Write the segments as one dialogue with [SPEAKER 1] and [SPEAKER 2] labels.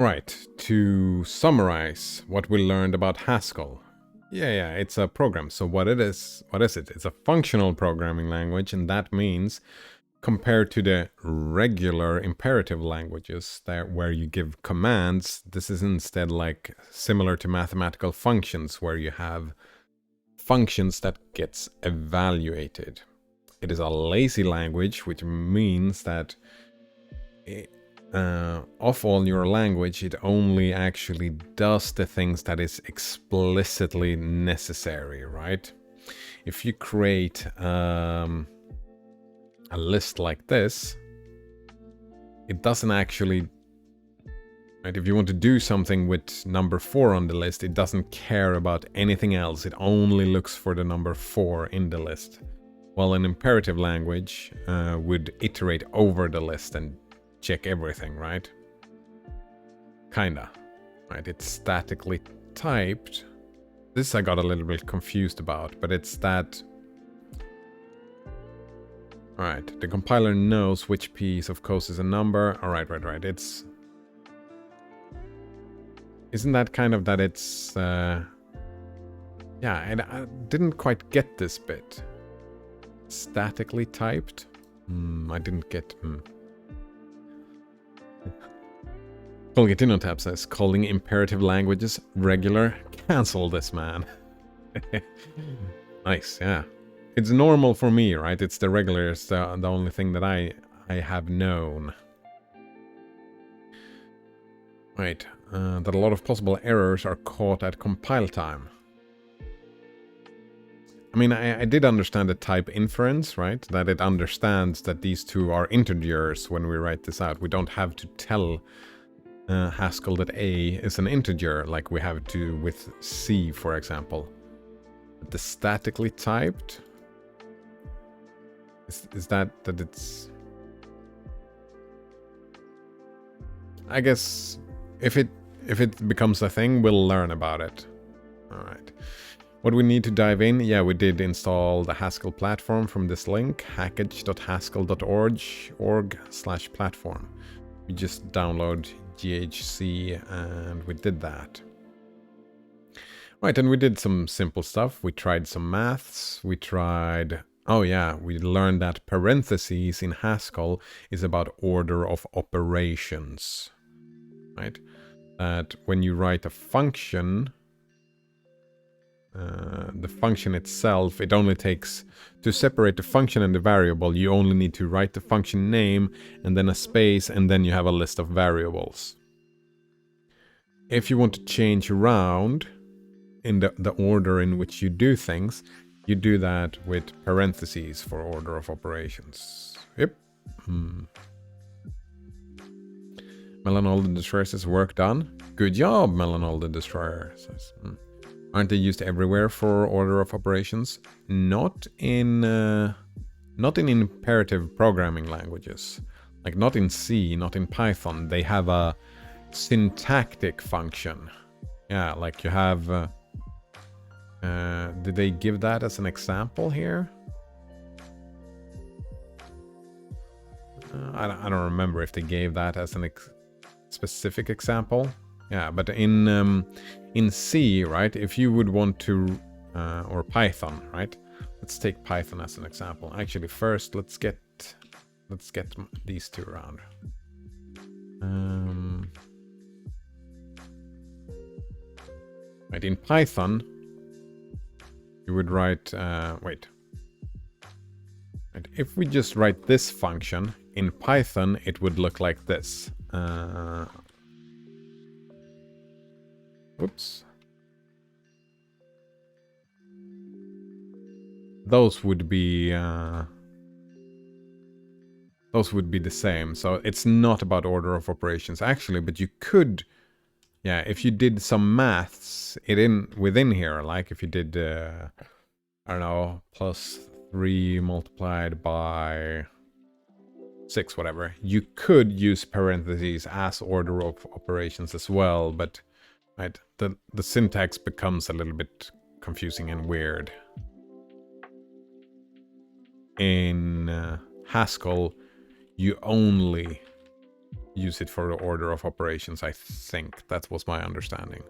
[SPEAKER 1] Right, to summarize what we learned about Haskell. Yeah, it's a program. So what is it? It's a functional programming language, and that means compared to the regular imperative languages where you give commands, this is instead like similar to mathematical functions where you have functions that gets evaluated. It is a lazy language, which means that of all your language, it only actually does the things that is explicitly necessary, right? If you create a list like this, it doesn't actually, right? If you want to do something with number 4 on the list, it doesn't care about anything else. It only looks for the number 4 in the list. While an imperative language would iterate over the list and check everything, right? Kinda. Right, it's statically typed. This I got a little bit confused about, but it's that... Alright, the compiler knows which piece of code is a number. Alright, right. It's... Isn't that kind of that it's... Yeah, and I didn't quite get this bit. Statically typed? I didn't get... Colgatino says, calling imperative languages regular? Cancel this, man. Nice, yeah. It's normal for me, right? It's the regular, it's the only thing that I have known. Right, that a lot of possible errors are caught at compile time. I mean, I did understand the type inference, right? That it understands that these two are integers when we write this out. We don't have to tell Haskell that A is an integer like we have to with C, for example. But the statically typed... Is that it's... I guess if it becomes a thing, we'll learn about it. Alright. What we need to dive in, yeah, we did install the Haskell platform from this link, hackage.haskell.org/platform. We just download GHC and we did that. Right, and we did some simple stuff. We tried some maths. We tried... Oh yeah, we learned that parentheses in Haskell is about order of operations. Right? That when you write a function... the function itself, it only takes... To separate the function and the variable, you only need to write the function name and then a space, and then you have a list of variables. If you want to change around in the order in which you do things, you do that with parentheses for order of operations. Yep. Melanol the Destroyer says, work done. Good job, Melanol the Destroyer says. Aren't they used everywhere for order of operations? Not in imperative programming languages. Like not in C, not in Python. They have a syntactic function. Yeah, like you have... did they give that as an example here? I don't remember if they gave that as an specific example. Yeah, but in C, right, if you would want to, or Python, right? Let's take Python as an example. Actually, first, let's get these two around. Right, in Python, you would write, wait. Right, if we just write this function, in Python, it would look like this. Oops. Those would be the same. So it's not about order of operations actually, but you could, yeah, if you did some maths within here, like if you did, I don't know, +3 multiplied by 6, whatever, you could use parentheses as order of operations as well, but right, the syntax becomes a little bit confusing and weird. In Haskell, you only use it for the order of operations, I think. That was my understanding.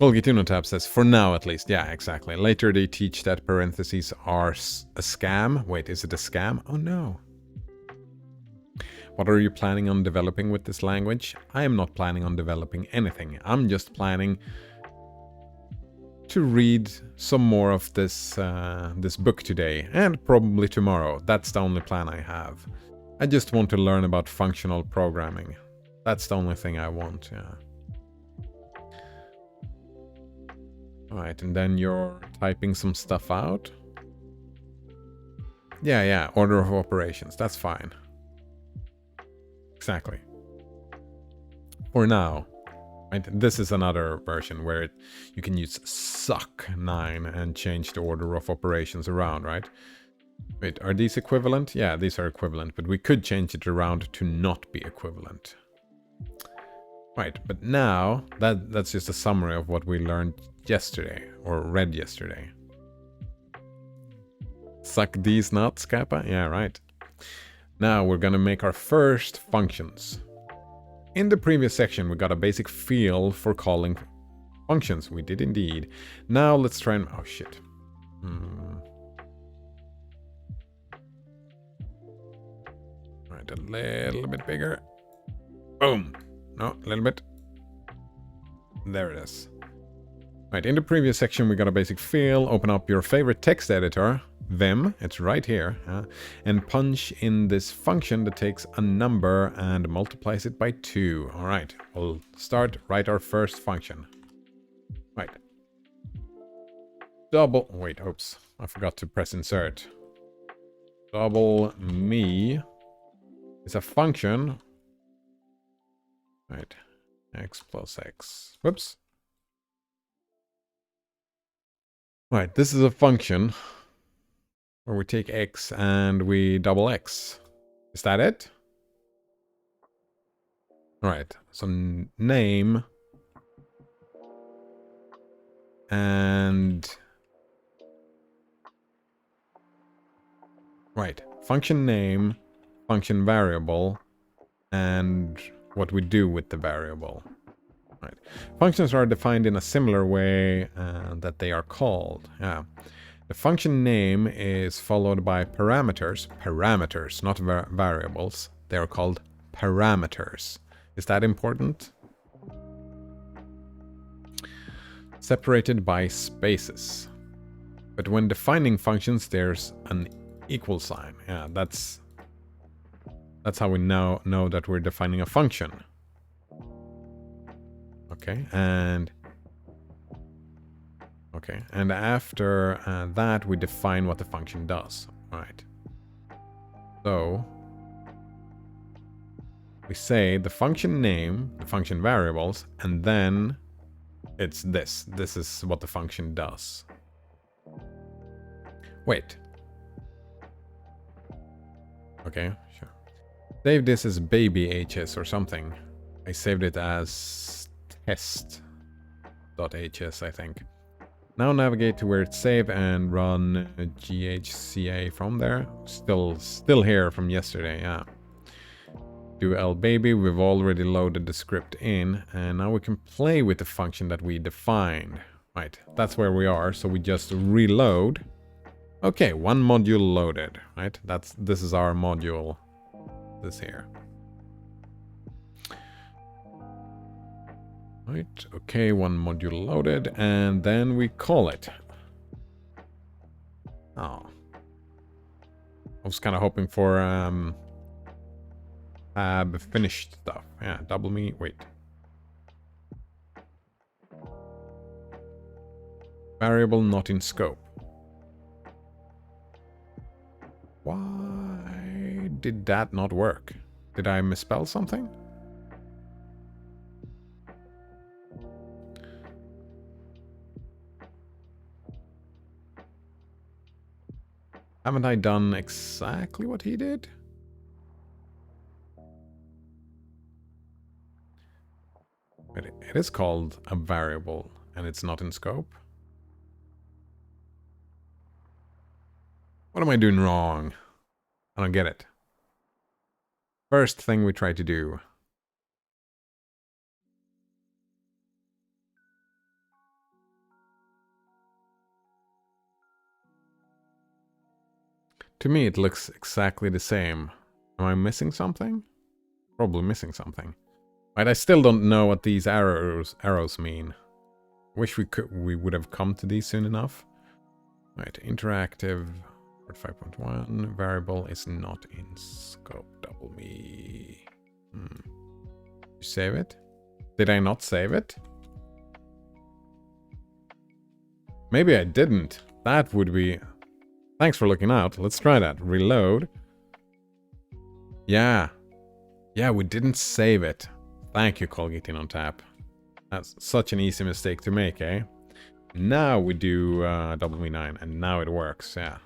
[SPEAKER 1] Volgitunotab says, for now at least. Yeah, exactly. Later they teach that parentheses are a scam. Wait, is it a scam? Oh no. What are you planning on developing with this language? I am not planning on developing anything. I'm just planning to read some more of this this book today, and probably tomorrow. That's the only plan I have. I just want to learn about functional programming. That's the only thing I want, yeah. Alright, and then you're typing some stuff out. Yeah, order of operations, that's fine. Exactly. For now. Right? This is another version where you can use suck9 and change the order of operations around, right? Wait, are these equivalent? Yeah, these are equivalent, but we could change it around to not be equivalent. Right, but now, that's just a summary of what we learned yesterday, or read yesterday. Suck these nuts, Kappa? Yeah, right. Now we're gonna make our first functions. In the previous section, we got a basic feel for calling functions. We did indeed. Now let's try and... oh, shit. Right, a little bit bigger. Boom. No, a little bit. There it is. Right, in the previous section, we got a basic feel. Open up your favorite text editor, Vim, it's right here, and punch in this function that takes a number and multiplies it by 2. All right, we'll write our first function. Right. Wait, oops, I forgot to press insert. Double me is a function. Right, x plus x. Whoops. Right, this is a function where we take x and we double x. Is that it? Alright, so name and... right, function name, function variable, and what we do with the variable. Right. Functions are defined in a similar way that they are called. Yeah. The function name is followed by parameters. Parameters, not variables. They are called parameters. Is that important? Separated by spaces. But when defining functions, there's an equal sign. Yeah, that's how we now know that we're defining a function. Okay, and after that we define what the function does. All right. So we say the function name, the function variables, and then it's this. This is what the function does. Wait. Okay, sure. Save this as baby hs or something. I saved it as test.hs, I think. Now navigate to where it's saved and run ghca from there. Still here from yesterday, yeah. Do lbaby, we've already loaded the script in, and now we can play with the function that we defined. Right, that's where we are, so we just reload. Okay, one module loaded, right? This is our module, this here. Right, okay, one module loaded, and then we call it. Oh. I was kind of hoping for finished stuff. Yeah, double me, wait. Variable not in scope. Why did that not work? Did I misspell something? Haven't I done exactly what he did? But it is called a variable, and it's not in scope. What am I doing wrong? I don't get it. First thing we try to do. To me, it looks exactly the same. Am I missing something? Probably missing something. Right, I still don't know what these arrows mean. Wish we would have come to these soon enough. Right, interactive 5.1 variable is not in scope. Double me. You save it? Did I not save it? Maybe I didn't. That would be... Thanks for looking out. Let's try that. Reload. Yeah. Yeah, we didn't save it. Thank you, Colgating on tap. That's such an easy mistake to make, eh? Now we do double V9, and now it works, yeah.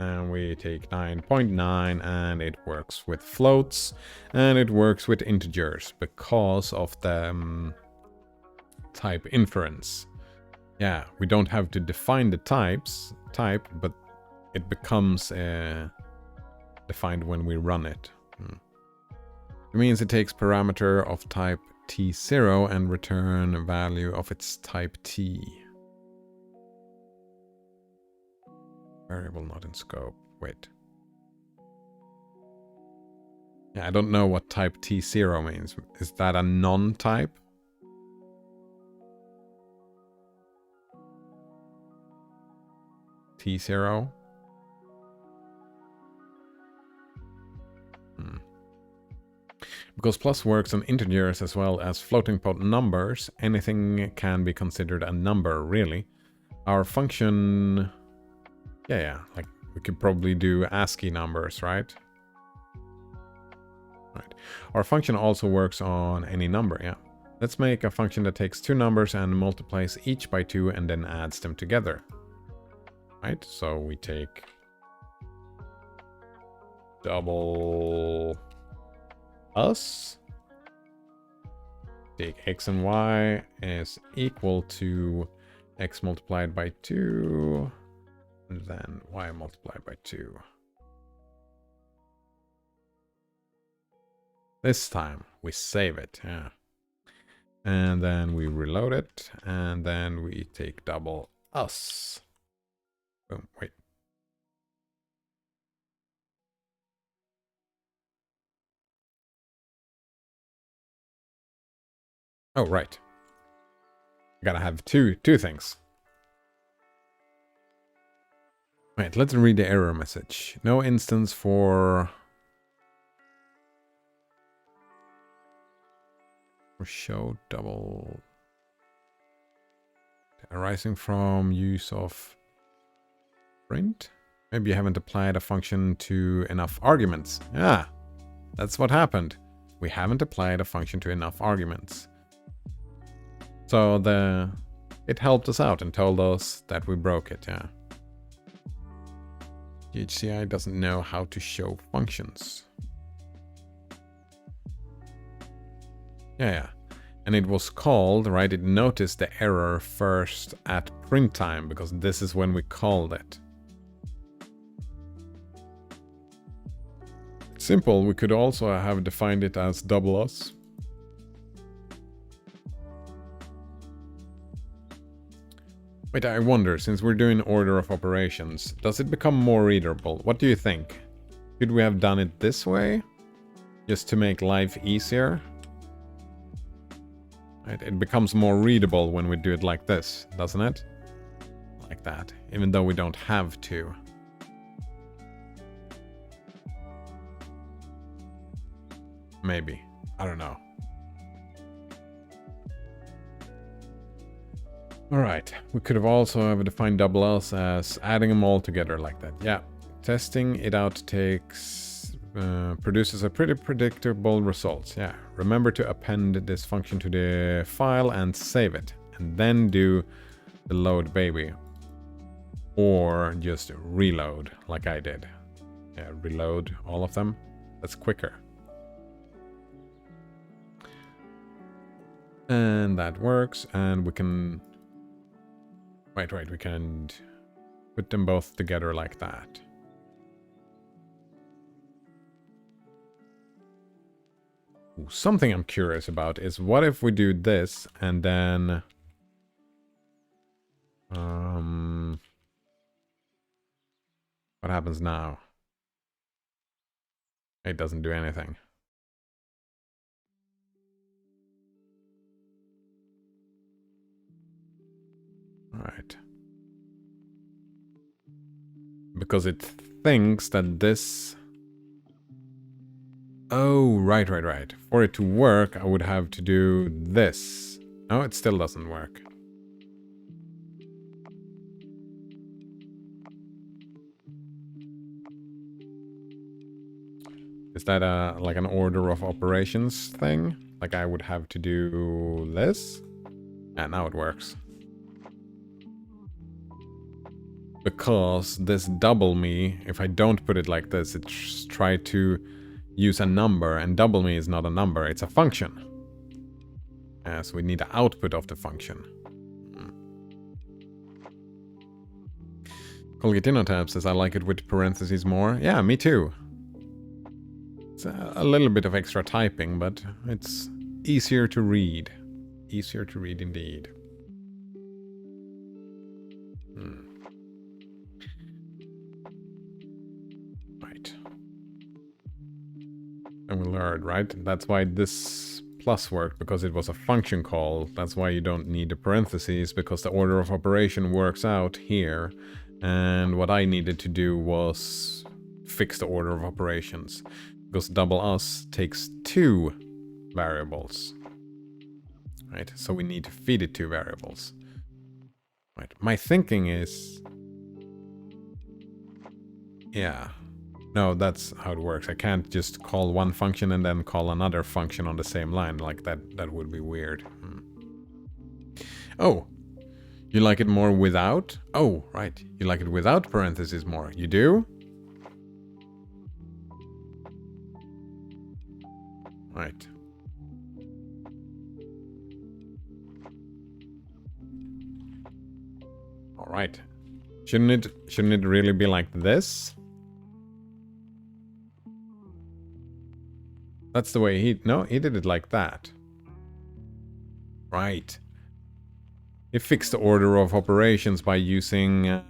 [SPEAKER 1] And we take 9.9, and it works with floats, and it works with integers because of the type inference. Yeah, we don't have to define the type, but it becomes defined when we run it. It means it takes parameter of type T0 and return value of its type T. Variable not in scope. Wait. Yeah, I don't know what type T0 means. Is that a non-type? T0? Because plus works on integers as well as floating point numbers, anything can be considered a number, really. Our function... Yeah, like we could probably do ASCII numbers, right? Right. Our function also works on any number, yeah. Let's make a function that takes two numbers and multiplies each by 2 and then adds them together. Right, so we take double us. Take x and y is equal to x multiplied by 2, and then y multiplied by 2. This time we save it, yeah. And then we reload it, and then we take double us. Boom, wait. Oh, right. I gotta have two things. Right, let's read the error message. No instance for show double arising from use of print. Maybe you haven't applied a function to enough arguments. Yeah, that's what happened. We haven't applied a function to enough arguments. So it helped us out and told us that we broke it, yeah. GHCI doesn't know how to show functions. Yeah. And it was called, right? It noticed the error first at print time because this is when we called it. Simple, we could also have defined it as double us. Wait, I wonder, since we're doing order of operations, does it become more readable? What do you think? Could we have done it this way? Just to make life easier? Right, it becomes more readable when we do it like this, doesn't it? Like that, even though we don't have to. Maybe. I don't know. Alright, we could have also have defined double else as adding them all together like that. Yeah, testing it out produces a pretty predictable results. Yeah, remember to append this function to the file and save it. And then do the load baby. Or just reload like I did. Yeah, reload all of them. That's quicker. And that works, and we can... Wait, we can put them both together like that. Ooh, something I'm curious about is what if we do this and then... what happens now? It doesn't do anything. Alright. Because it thinks that this... Oh, right. For it to work, I would have to do this. No, it still doesn't work. Is that like an order of operations thing? Like I would have to do this? Yeah, now it works. Because this double me, if I don't put it like this, it's try to use a number, and double me is not a number, it's a function. So we need the output of the function. Colgatinotab says, I like it with parentheses more. Yeah, me too. It's a little bit of extra typing, but it's easier to read. Easier to read indeed. Right. And we learned, right? That's why this plus worked, because it was a function call. That's why you don't need the parentheses, because the order of operation works out here. And what I needed to do was fix the order of operations. Because double us takes 2 variables. Right, so we need to feed it 2 variables. Right, my thinking is... Yeah. No, that's how it works. I can't just call one function and then call another function on the same line. Like that would be weird. Oh, you like it more without? Oh, right. You like it without parentheses more. You do? Right. All right. Shouldn't it really be like this? That's the way he... No, he did it like that. Right. He fixed the order of operations by using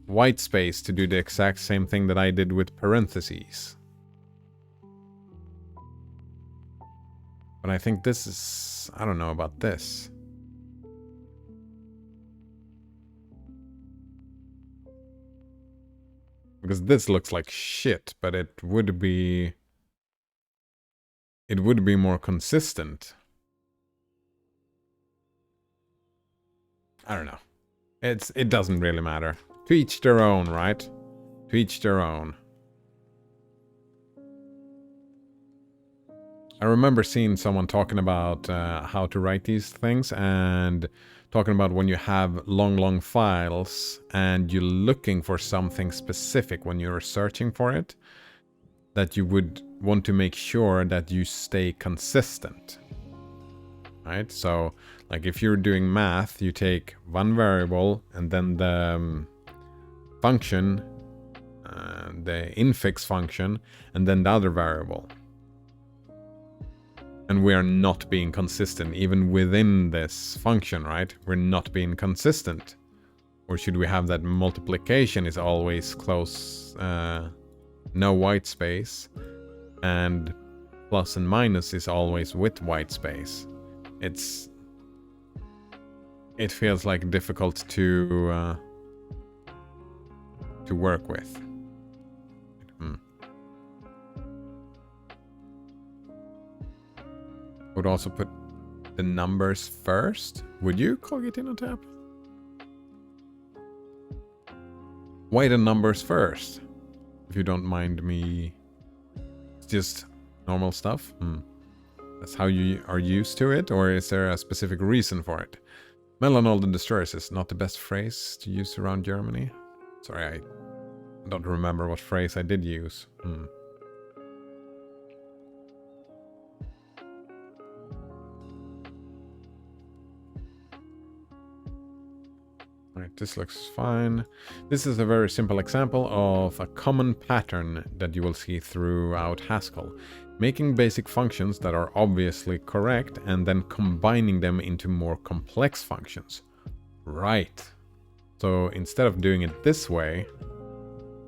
[SPEAKER 1] white space to do the exact same thing that I did with parentheses. But I think this is... I don't know about this. Because this looks like shit, but it would be... It would be more consistent. I don't know. It doesn't really matter. To each their own, right? To each their own. I remember seeing someone talking about how to write these things, and talking about when you have long files and you're looking for something specific when you're searching for it, that you would want to make sure that you stay consistent. Right? So, like if you're doing math, you take one variable and then the function, the infix function, and then the other variable. And we are not being consistent, even within this function, right? We're not being consistent. Or should we have that multiplication is always close, no white space, and plus and minus is always with white space? It feels like difficult to work with. Would also put the numbers first. Would you, Colgatinotab? Why the numbers first? If you don't mind me. It's just normal stuff. That's how you are used to it, or is there a specific reason for it? Melanol the Destroyers is not the best phrase to use around Germany. Sorry, I don't remember what phrase I did use. Right, this looks fine. This is a very simple example of a common pattern that you will see throughout Haskell. Making basic functions that are obviously correct and then combining them into more complex functions. Right. So instead of doing it this way,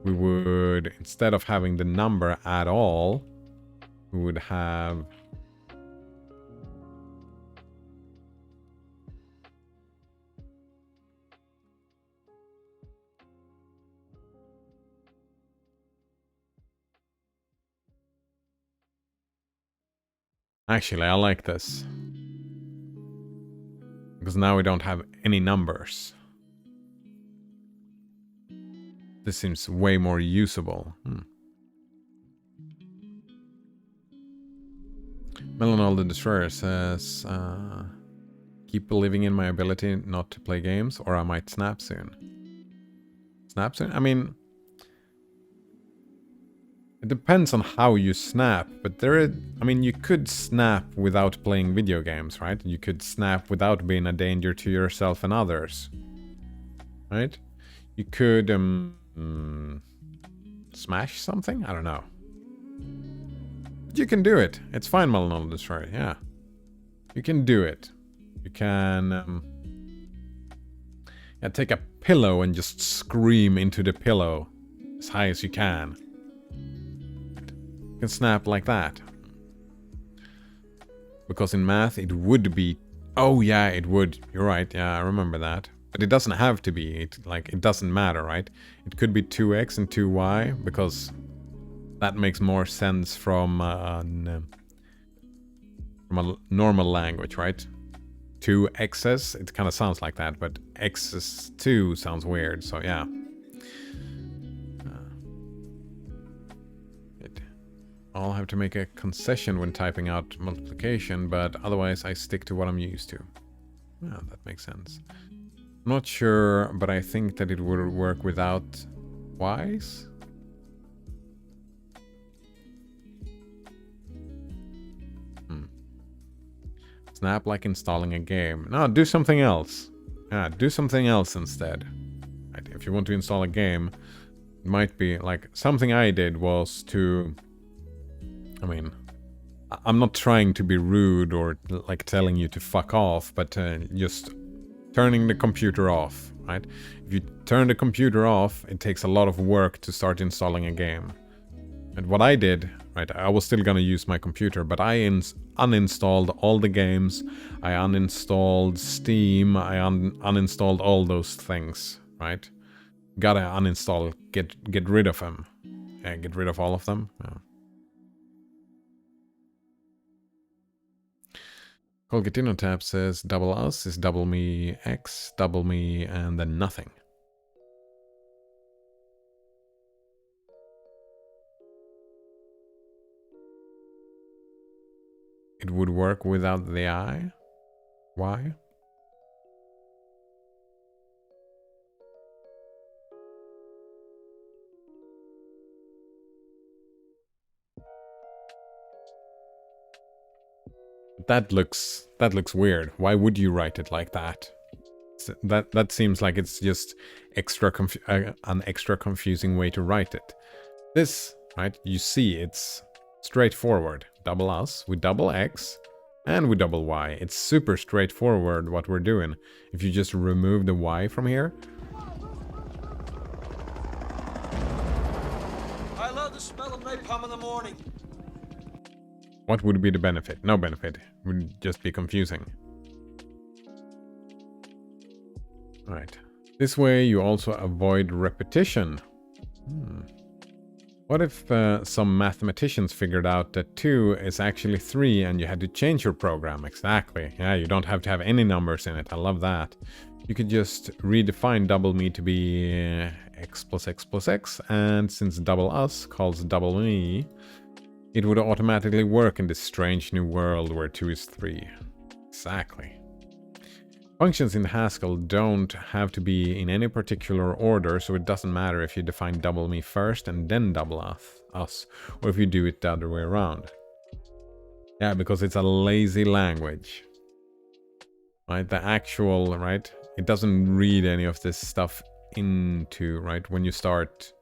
[SPEAKER 1] we would, instead of having the number at all, we would have... Actually, I like this. Because now we don't have any numbers. This seems way more usable. Melanol the Destroyer says, keep believing in my ability not to play games, or I might snap soon. Snap soon? I mean, it depends on how you snap, but I mean, you could snap without playing video games, right? You could snap without being a danger to yourself and others, right? You could, smash something? I don't know. But you can do it. It's fine, Melanol Destroyer, yeah. You can do it. You can, yeah, take a pillow and just scream into the pillow as high as you can. Can snap like that. Because in math it would be... Oh yeah, it would. You're right. Yeah, I remember that. But it doesn't have to be. It doesn't matter, right? It could be 2x and 2y because that makes more sense from a normal language, right? 2 x's, it kind of sounds like that, but x is 2 sounds weird, so yeah. I'll have to make a concession when typing out multiplication, but otherwise I stick to what I'm used to. Yeah, that makes sense. I'm not sure, but I think that it would work without y's. Snap like installing a game. No, do something else. Yeah, do something else instead. Right, if you want to install a game, it might be like something I did was to... I mean, I'm not trying to be rude or like telling you to fuck off, but just turning the computer off, right? If you turn the computer off, it takes a lot of work to start installing a game. And what I did, right, I was still gonna use my computer, but I uninstalled all the games, I uninstalled Steam, I uninstalled all those things, right? Gotta uninstall, get rid of them. Yeah, get rid of all of them. Yeah. Colgatino tab says double us is double me x, double me, and then nothing. It would work without the I? Why? That looks weird. Why would you write it like that? That seems like it's just an extra confusing way to write it. This, right? You see, it's straightforward. Double us with double x and with double y. It's super straightforward what we're doing. If you just remove the y from here.
[SPEAKER 2] I love the smell of napalm in the morning.
[SPEAKER 1] What would be the benefit? No benefit. It would just be confusing. Alright. This way you also avoid repetition. What if some mathematicians figured out that 2 is actually 3 and you had to change your program? Exactly. Yeah, you don't have to have any numbers in it. I love that. You could just redefine double me to be x plus x plus x, and since double us calls double me, it would automatically work in this strange new world where 2 is 3. Exactly. Functions in Haskell don't have to be in any particular order, so it doesn't matter if you define double me first and then double us, or if you do it the other way around. Yeah, because it's a lazy language. Right? The actual, right? it doesn't read any of this stuff into, right? When you start,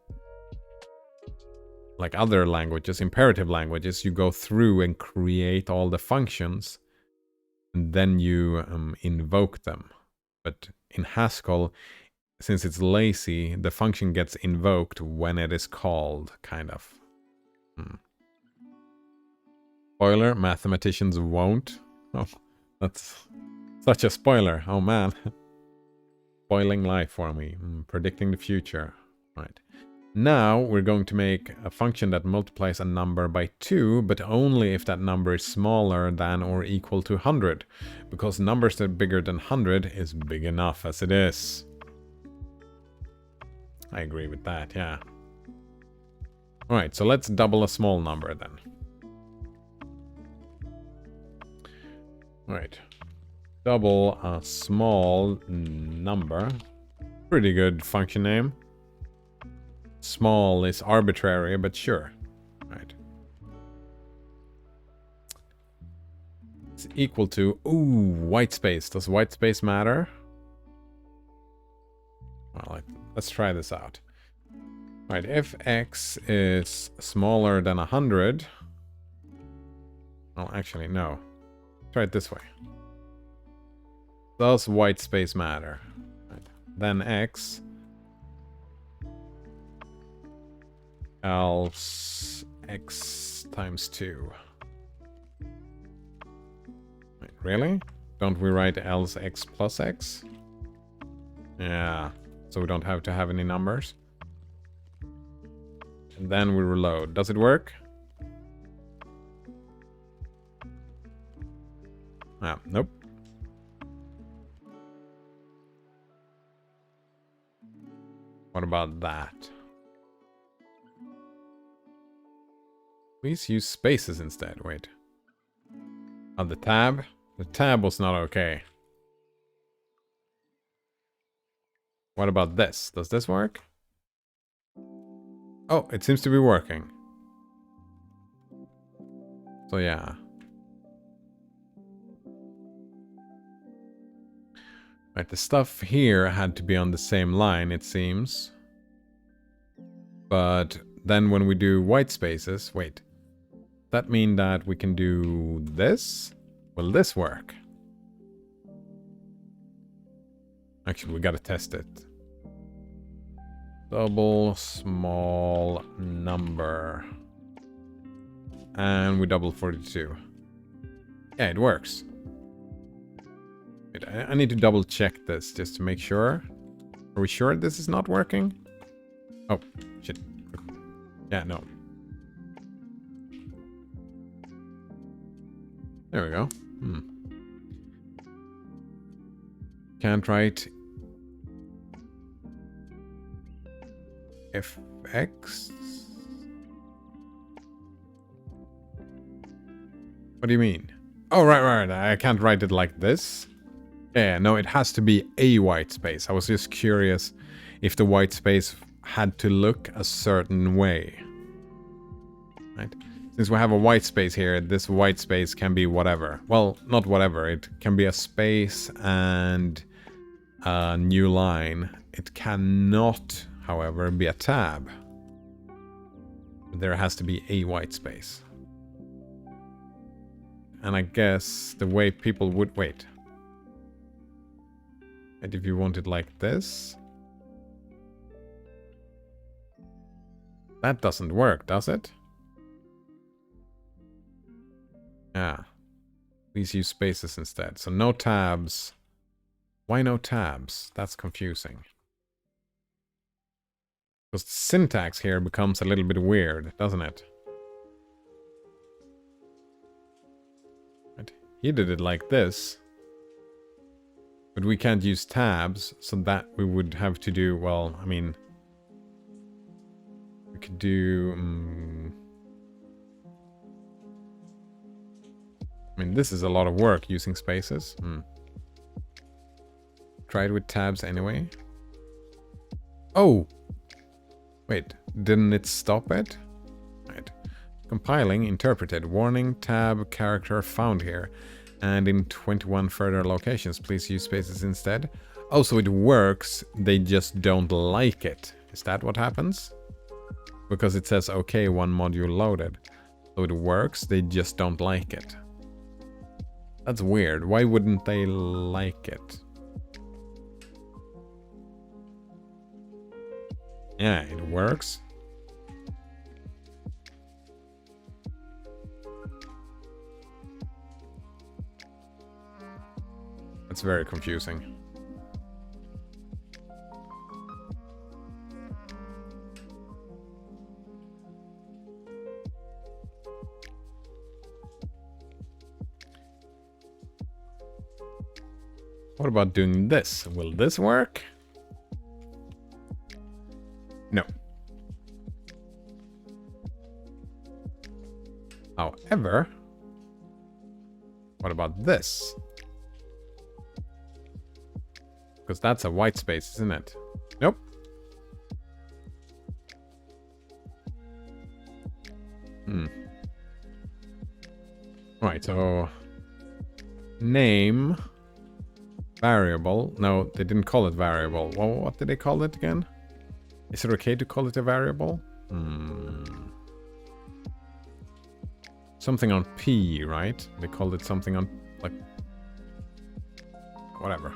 [SPEAKER 1] like other languages, imperative languages, you go through and create all the functions, and then you invoke them. But in Haskell, since it's lazy, the function gets invoked when it is called, kind of. Spoiler, mathematicians won't. Oh, that's such a spoiler. Oh man. Spoiling life for me. Predicting the future. Right. Now we're going to make a function that multiplies a number by 2, but only if that number is smaller than or equal to 100. Because numbers that are bigger than 100 is big enough as it is. I agree with that, yeah. Alright, so let's double a small number then. Alright. Double a small number. Pretty good function name. Small is arbitrary, but sure. Right. It's equal to... Ooh, white space. Does white space matter? Well, let's try this out. Right, if x is smaller than 100... Well, actually, no. Try it this way. Does white space matter? Right. Then x... else x times 2. Wait, really? Don't we write else x plus x? Yeah, so we don't have to have any numbers. And then we reload. Does it work? Ah, nope. What about that? Please use spaces instead. Wait. Oh, the tab? The tab was not okay. What about this? Does this work? Oh, it seems to be working. So yeah. Right, the stuff here had to be on the same line, it seems. But then when we do white spaces... Wait. That mean that we can do this? Will this work? Actually, we gotta test it. Double small number. And we double 42. Yeah, it works. Wait, I need to double check this just to make sure. Are we sure this is not working? Oh, shit. Yeah, no. There we go. Can't write fx. What do you mean? Oh, right. I can't write it like this. Yeah, no, it has to be a white space. I was just curious if the white space had to look a certain way. Right? Since we have a white space here, this white space can be whatever. Well, not whatever. It can be a space and a new line. It cannot, however, be a tab. There has to be a white space. And I guess the way people would... Wait. And if you want it like this... That doesn't work, does it? Yeah. Please use spaces instead. So no tabs. Why no tabs? That's confusing. Because the syntax here becomes a little bit weird, doesn't it? Right. He did it like this. But we can't use tabs, so that we would have to do, well, I mean... We could do... I mean, this is a lot of work using spaces. Try it with tabs anyway. Oh! Wait, didn't it stop it? Right. Compiling, interpreted, warning, tab, character found here. And in 21 further locations, please use spaces instead. Oh, so it works, they just don't like it. Is that what happens? Because it says, okay, one module loaded. So it works, they just don't like it. That's weird. Why wouldn't they like it? Yeah, it works. That's very confusing. What about doing this? Will this work? No. However, what about this? Because that's a white space, isn't it? Nope. Right, so name variable. No, they didn't call it variable. Well, what did they call it again? Is it okay to call it a variable? Something on P, right? They called it something on, like, whatever.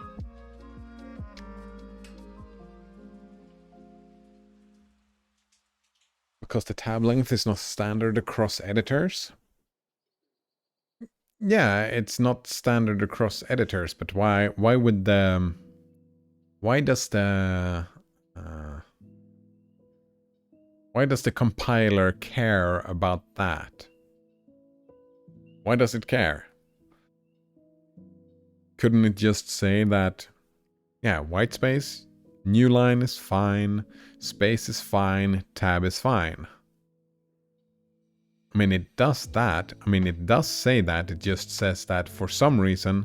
[SPEAKER 1] Because the tab length is not standard across editors. Yeah, it's not standard across editors, but why would the... Why does the compiler care about that? Why does it care? Couldn't it just say that, yeah, white space, new line is fine, space is fine, tab is fine? I mean, it does that. I mean, it does say that. It just says that for some reason...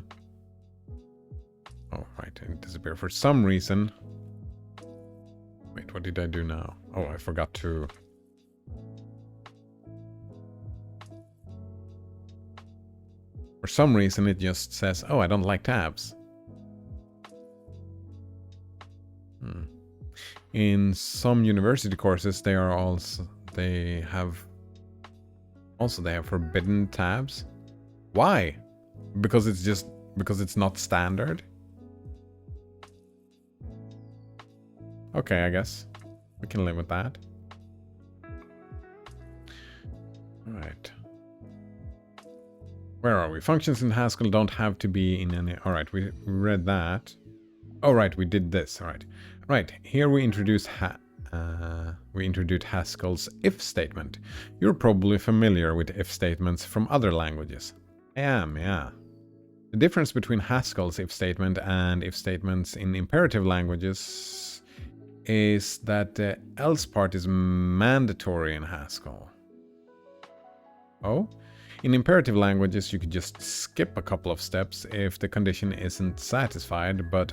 [SPEAKER 1] Oh, right, it disappeared. For some reason... Wait, what did I do now? Oh, I forgot to... For some reason, it just says, oh, I don't like tabs. In some university courses, they are also... They have forbidden tabs. Why? Because it's not standard? Okay, I guess. We can live with that. Alright. Where are we? Functions in Haskell don't have to be in any... Alright, we read that. Oh, right, we did this. Alright. Right, here we introduce Haskell's if statement. You're probably familiar with if statements from other languages. I am, yeah. The difference between Haskell's if statement and if statements in imperative languages is that the else part is mandatory in Haskell. Oh? In imperative languages, you could just skip a couple of steps if the condition isn't satisfied, but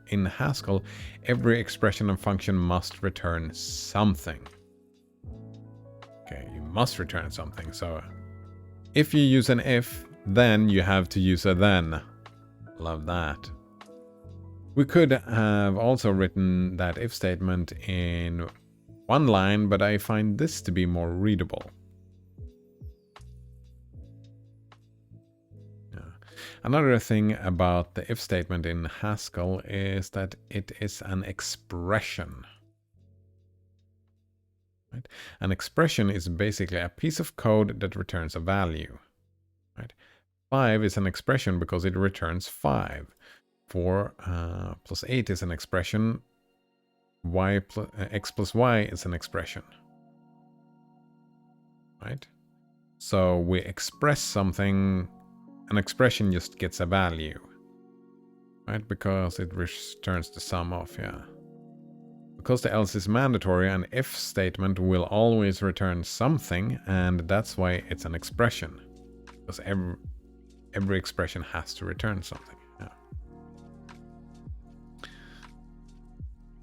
[SPEAKER 1] in Haskell, every expression and function must return something. Okay, you must return something. So if you use an if, then you have to use a then. Love that. We could have also written that if statement in one line, but I find this to be more readable. Another thing about the if statement in Haskell is that it is an expression. Right? An expression is basically a piece of code that returns a value. Right? 5 is an expression because it returns 5. 4 plus 8 is an expression. X plus y is an expression. Right? So we express something. An expression just gets a value, right? Because it returns the sum of, yeah. Because the else is mandatory, an if statement will always return something, and that's why it's an expression. Because every expression has to return something, yeah.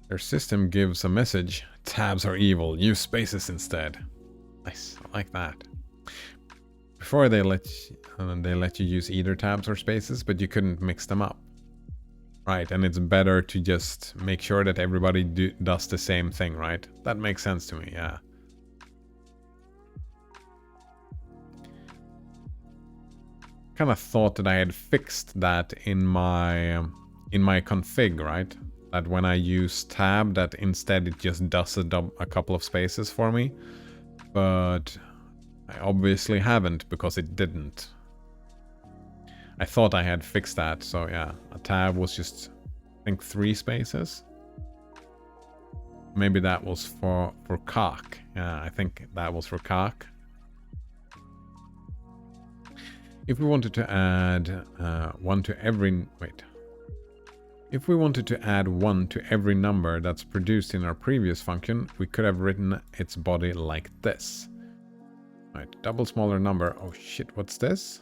[SPEAKER 1] Their system gives a message, tabs are evil, use spaces instead. Nice, I like that. Before they let you... and they let you use either tabs or spaces, but you couldn't mix them up. Right, and it's better to just make sure that everybody does the same thing, right? That makes sense to me, yeah. Kind of thought that I had fixed that in my config, right? That when I use tab, that instead it just does a couple of spaces for me. But I obviously haven't, because it didn't. I thought I had fixed that, so yeah. A tab was just, I think, 3 spaces. Maybe that was for cock. Yeah, I think that was for cock. If we wanted to add 1 to every... Wait. If we wanted to add 1 to every number that's produced in our previous function, we could have written its body like this. Right, double smaller number. Oh shit, what's this?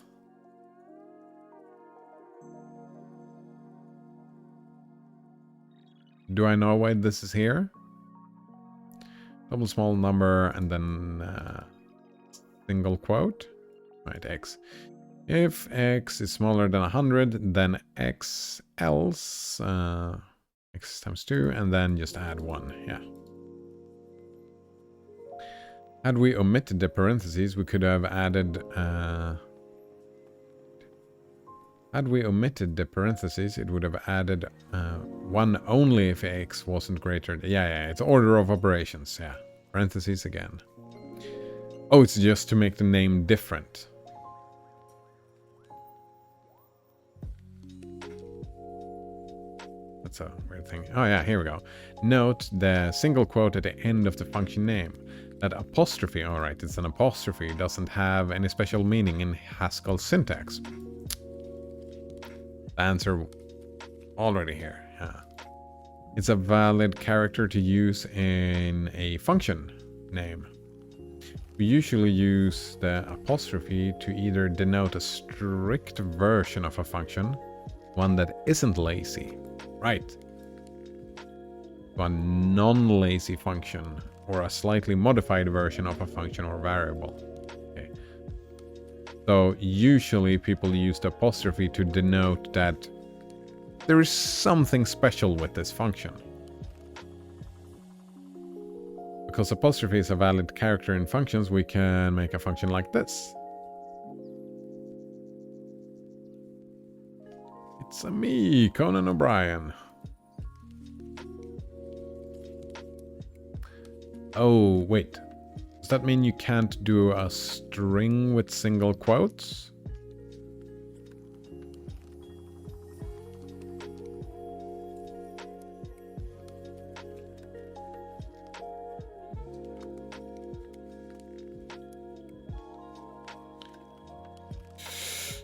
[SPEAKER 1] Do I know why this is here? Double small number and then single quote. Right, x. If x is smaller than 100, then x else x times 2, and then just add 1. Yeah. Had we omitted the parentheses, we could have added... Had we omitted the parentheses, it would have added 1 only if x wasn't greater. Yeah, it's order of operations. Yeah, parentheses again. Oh, it's just to make the name different. That's a weird thing. Oh yeah, here we go. Note the single quote at the end of the function name. That apostrophe, alright, it's an apostrophe, doesn't have any special meaning in Haskell syntax. The answer already here. Yeah. It's a valid character to use in a function name. We usually use the apostrophe to either denote a strict version of a function, one that isn't lazy, right? A non-lazy function, or a slightly modified version of a function or variable. Okay. So usually people use the apostrophe to denote that there is something special with this function. Because apostrophe is a valid character in functions, we can make a function like this. It's me, Conan O'Brien. Oh, wait. Does that mean you can't do a string with single quotes?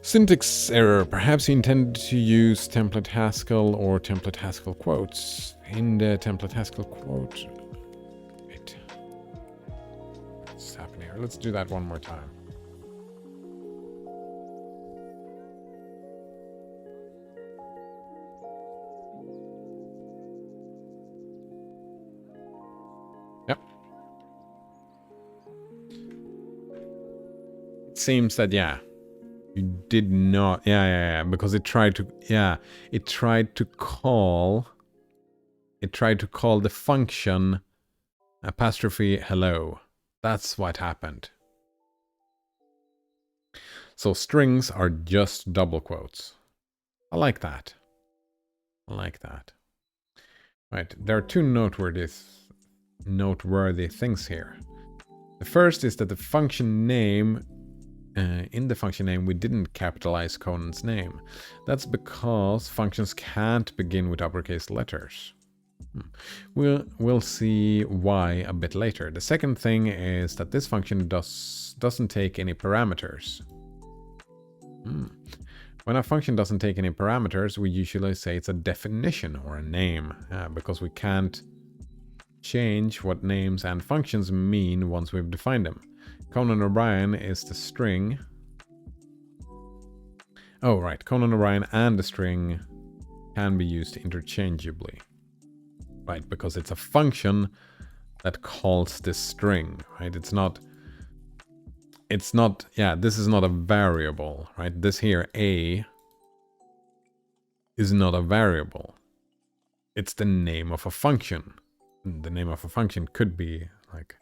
[SPEAKER 1] Syntax error. Perhaps he intended to use template Haskell or template Haskell quotes. In the template Haskell quote... Wait. What's happening here? Let's do that one more time. Yep. It seems that, yeah. You did not, yeah, because it tried to call the function apostrophe hello. That's what happened. So strings are just double quotes. I like that. Right, there are two noteworthy things here. The first is that the function name in the function name, we didn't capitalize Conan's name. That's because functions can't begin with uppercase letters. We'll see why a bit later. The second thing is that this function doesn't take any parameters. When a function doesn't take any parameters, we usually say it's a definition or a name, because we can't change what names and functions mean once we've defined them. Conan O'Brien is the string. Oh, right. Conan O'Brien and the string can be used interchangeably. Right, because it's a function that calls this string, right? It's not... it's not, yeah, this is not a variable, right? This here, a, is not a variable. It's the name of a function. The name of a function could be like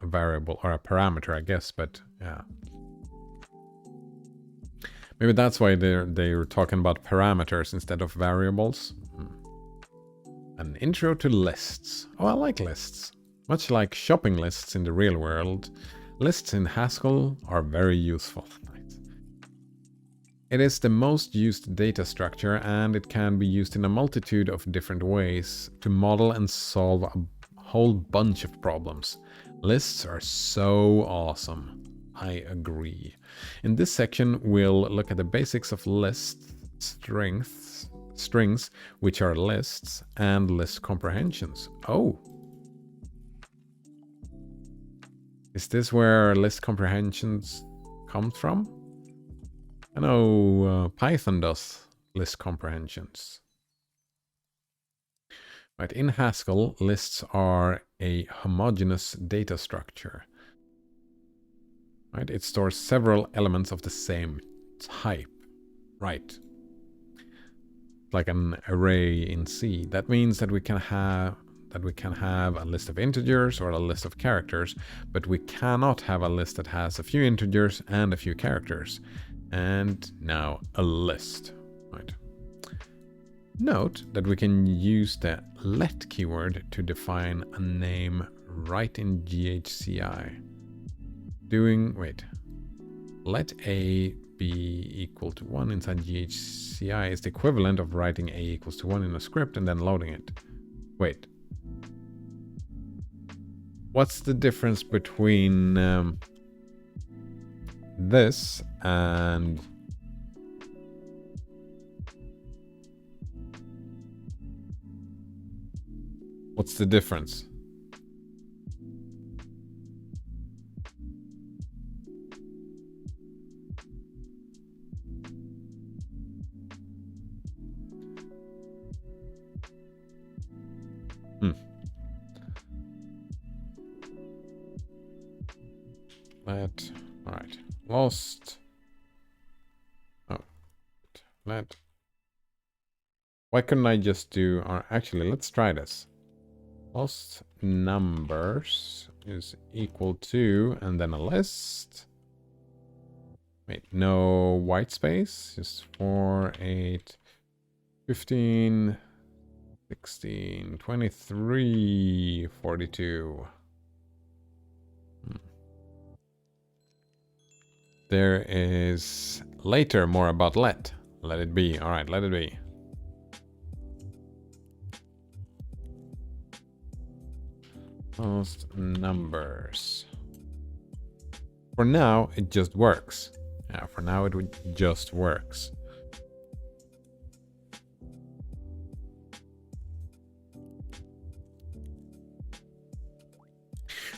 [SPEAKER 1] a variable or a parameter, I guess, but yeah. Maybe that's why they're talking about parameters instead of variables. An intro to lists. Oh, I like lists. Much like shopping lists in the real world, lists in Haskell are very useful. It is the most used data structure, and it can be used in a multitude of different ways to model and solve a whole bunch of problems. Lists are so awesome. I agree. In this section, we'll look at the basics of list strings, which are lists, and list comprehensions. Oh. Is this where list comprehensions come from? I know Python does list comprehensions. Right, in Haskell, lists are a homogeneous data structure. Right, it stores several elements of the same type. Right. Like an array in C. That means that we can have a list of integers or a list of characters, but we cannot have a list that has a few integers and a few characters. And now a list, right? Note that we can use the let keyword to define a name right in GHCI. Let a be equal to 1 inside GHCI is the equivalent of writing a equals to 1 in a script and then loading it. Wait. What's the difference between this and what's the difference? All right. Lost. Oh, let. Why couldn't I just do? Actually, let's try this. Lost numbers is equal to, and then a list. Wait, no white space. Just 4, 8, 15, 16, 23, 42. There is later more about let. Let it be. All right, let it be. Most numbers. For now, it just works. Yeah, for now it just works.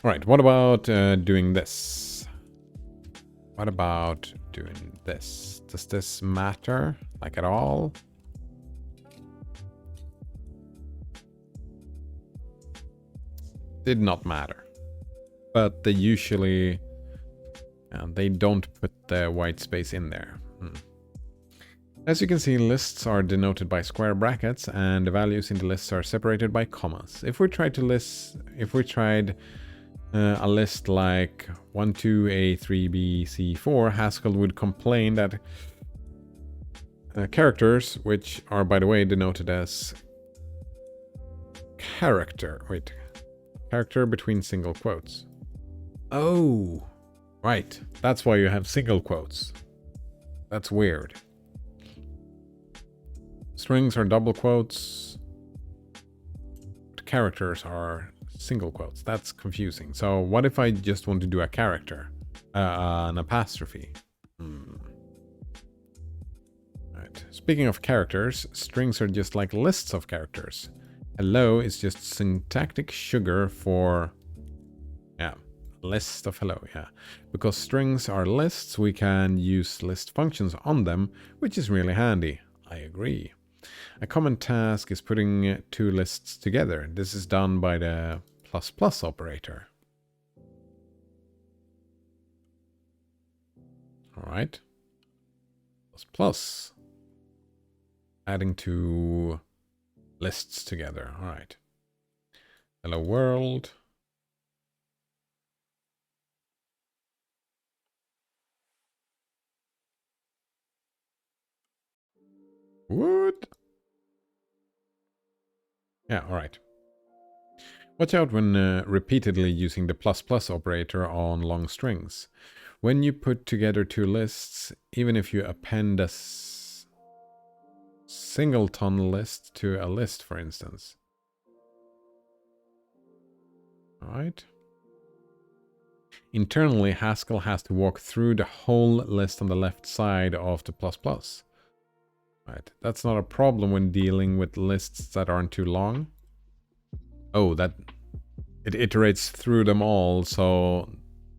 [SPEAKER 1] All right, what about doing this? What about doing this? Does this matter, like at all? Did not matter. But they usually, they don't put the white space in there. As you can see, lists are denoted by square brackets, and the values in the lists are separated by commas. If we tried a list like 1, 2, A, 3, B, C, 4, Haskell would complain that characters, which are, by the way, denoted as character between single quotes. Oh, right. That's why you have single quotes. That's weird. Strings are double quotes. Characters are single quotes. That's confusing. So what if I just want to do a character? An apostrophe. Right. Speaking of characters, strings are just like lists of characters. Hello is just syntactic sugar for list of hello. Because strings are lists, we can use list functions on them, which is really handy. I agree. A common task is putting two lists together. This is done by the ++ operator. All right. Plus plus. Adding two lists together. All right. Hello world. What? Yeah, all right. Watch out when repeatedly using the plus plus operator on long strings. When you put together two lists, even if you append a singleton list to a list, for instance. Alright. Internally, Haskell has to walk through the whole list on the left side of the plus plus. Right. That's not a problem when dealing with lists that aren't too long. Oh, that it iterates through them all, so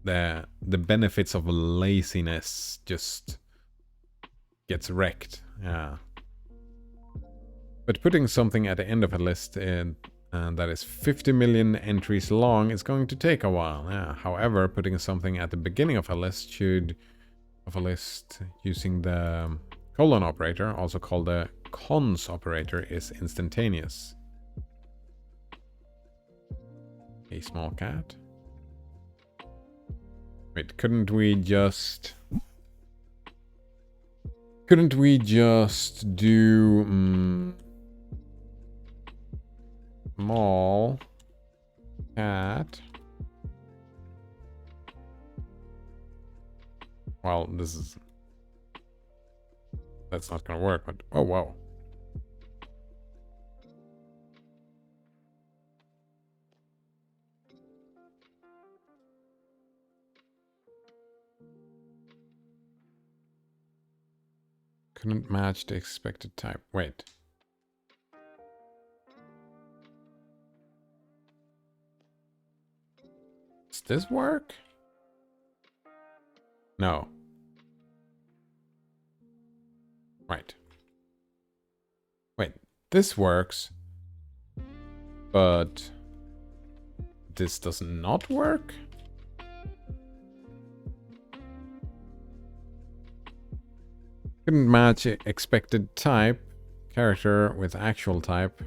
[SPEAKER 1] the benefits of laziness just gets wrecked. Yeah. But putting something at the end of a list that is 50 million entries long is going to take a while. Yeah. However, putting something at the beginning of a list using the colon operator, also called the cons operator, is instantaneous. A small cat. Wait, couldn't we just do small cat? Well, that's not gonna work, but oh wow. Couldn't match the expected type. Wait. Does this work? No. Right. Wait, this works. But this does not work? Couldn't match expected type character with actual type.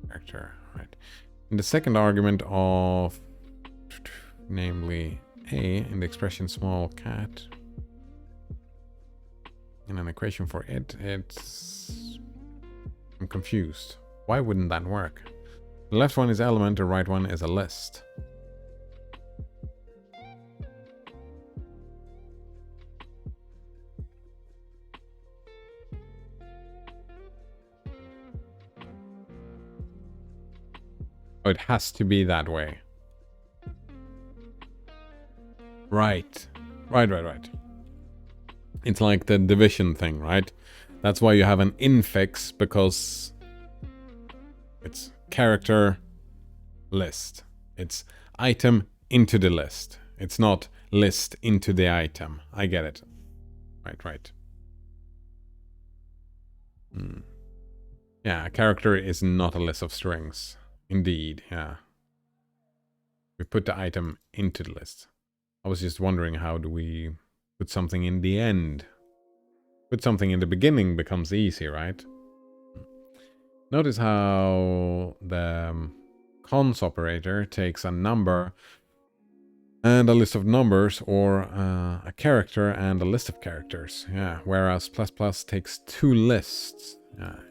[SPEAKER 1] Character, right. In the second argument of, namely A, in the expression small cat, in an equation for it, I'm confused. Why wouldn't that work? The left one is element, the right one is a list. Oh, it has to be that way. Right. Right. It's like the division thing, right? That's why you have an infix, because it's character list. It's item into the list. It's not list into the item. I get it. Right. Yeah, a character is not a list of strings. Indeed, yeah. We put the item into the list. I was just wondering, how do we put something in the end? Put something in the beginning becomes easy, right? Notice how the cons operator takes a number and a list of numbers, or a character and a list of characters. Yeah, whereas plus plus takes two lists.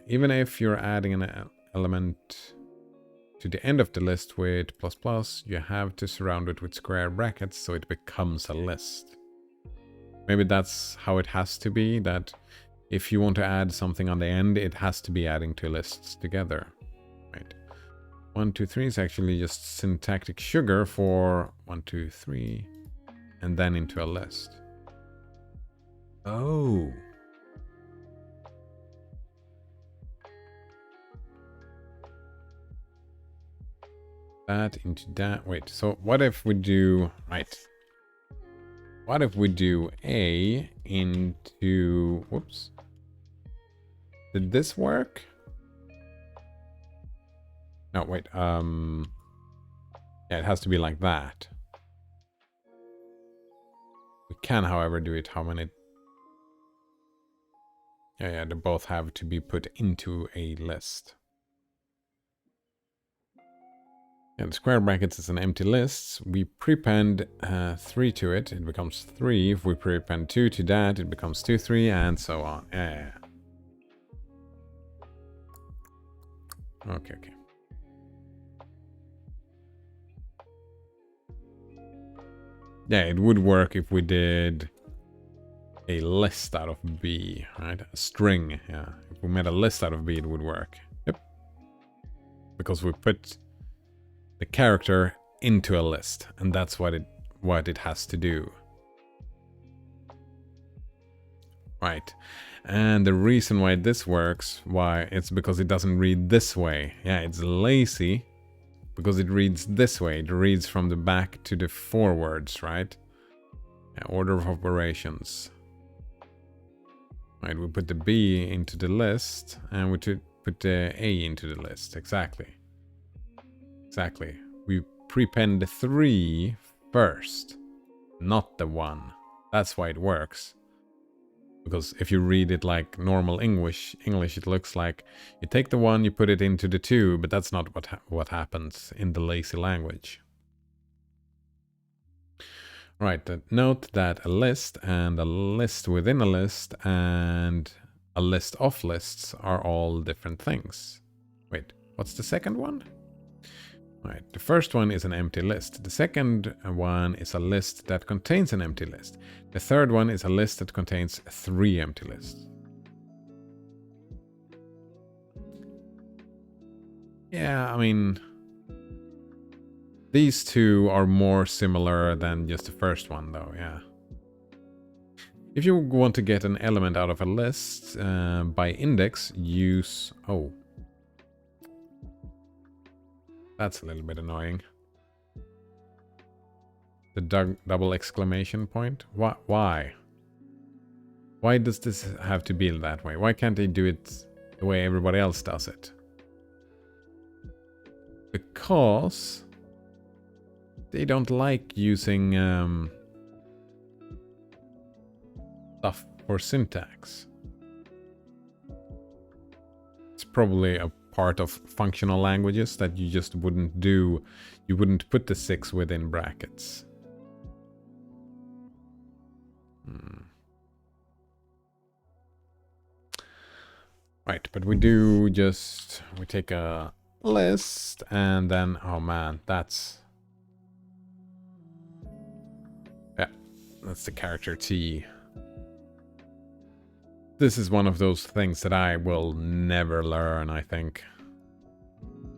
[SPEAKER 1] Even if you're adding an element to the end of the list with plus plus, you have to surround it with square brackets so it becomes a list. Maybe that's how it has to be, that if you want to add something on the end, it has to be adding two lists together. Right. 1, 2, 3 is actually just syntactic sugar for 1, 2, 3, and then into a list. Oh. That into that. Wait, so what if we do, right. What if we do A into, whoops. Did this work? No, wait, yeah, it has to be like that. can, however, do it how many... Yeah, they both have to be put into a list. And square brackets is an empty list. We prepend 3 to it, it becomes 3. If we prepend 2 to that, it becomes 2, 3, and so on. Yeah. Okay. Yeah, it would work if we did a list out of B, right? A string, yeah. If we made a list out of B, it would work. Yep. Because we put the character into a list, and that's what it has to do. Right. And the reason why this works, it's because it doesn't read this way. Yeah, it's lazy because it reads this way. It reads from the back to the forwards, right? Yeah, order of operations. Right, we put the B into the list, and we put the A into the list. Exactly. We prepend the 3 first, not the 1. That's why it works. Because if you read it like normal English, it looks like you take the 1, you put it into the 2, but that's not what happens in the lazy language. Right, note that a list and a list within a list and a list of lists are all different things. Wait, what's the second one? Right, the first one is an empty list. The second one is a list that contains an empty list. The third one is a list that contains 3 empty lists. Yeah, I mean, these two are more similar than just the first one, though, yeah. If you want to get an element out of a list by index, use... Oh. That's a little bit annoying. The double exclamation point? Why? Why does this have to be that way? Why can't they do it the way everybody else does it? Because they don't like using stuff for syntax. It's probably a part of functional languages that you just wouldn't do. You wouldn't put the 6 within brackets. Right, but we take a list and then, oh man, that's the character T. This is one of those things that I will never learn, I think.